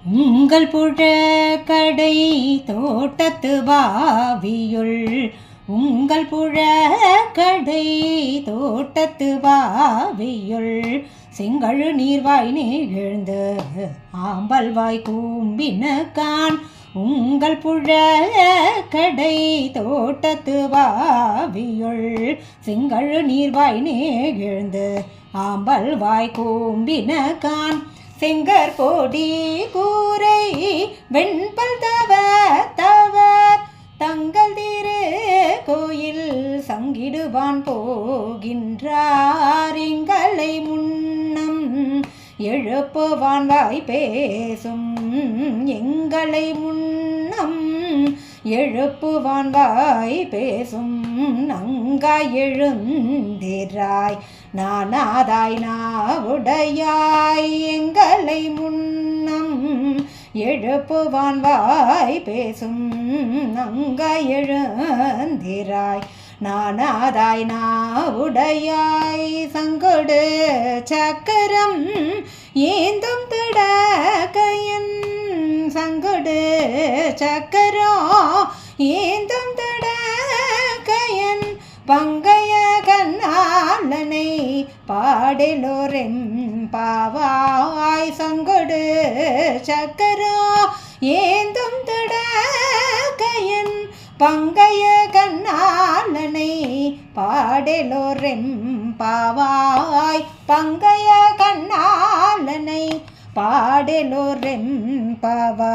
உங்கள் புழக்கடை தோட்டத்து வாவியுள் உங்கள் புழக்கடை தோட்டத்து வாவியுள் செங்கழு நீர்வாய் நிகழ்ந்து ஆம்பல்வாய் கூம்பினக்கான் உங்கள் புழக்கடை தோட்டத்து வாவியுள் செங்கழு நீர்வாய் நிகழ்ந்து ஆம்பல்வாய் கூம்பினக்கான் செங்கற் கோடி கூரை வெண்பல் தவர் தங்கள் திரு கோயில் சங்கிடுவான் போகின்றார் எங்களை முன்னம் எழுப்புவான் வாய் பேசும் எங்களை முன்னம் எழுப்புவான் வாய் பேசும் நங்காய் எழுந்திராய் நானாதாய் நாவுடையாய் எங்களை முன்னம் எழுப்புவான் வாய் பேசும் நங்காய் எழுந்திராய் நானாதாய் நாவுடையாய் சங்கொடு சக்கரம் ஏந்தும் திடக்கையன் சங்கொடு சக்கரம் ஏந்தும் திடக்கையன் பங்கைய கண்ணாளனை பாடலோரெம் பாவாய் சங்கொடு சக்கரம் ஏந்தும் திடக்கையன் பங்கைய கண்ணாளனை பாடலோரெம் பாவாய் பங்கைய கண்ணாளனை பாடலோரெம் பாவாய்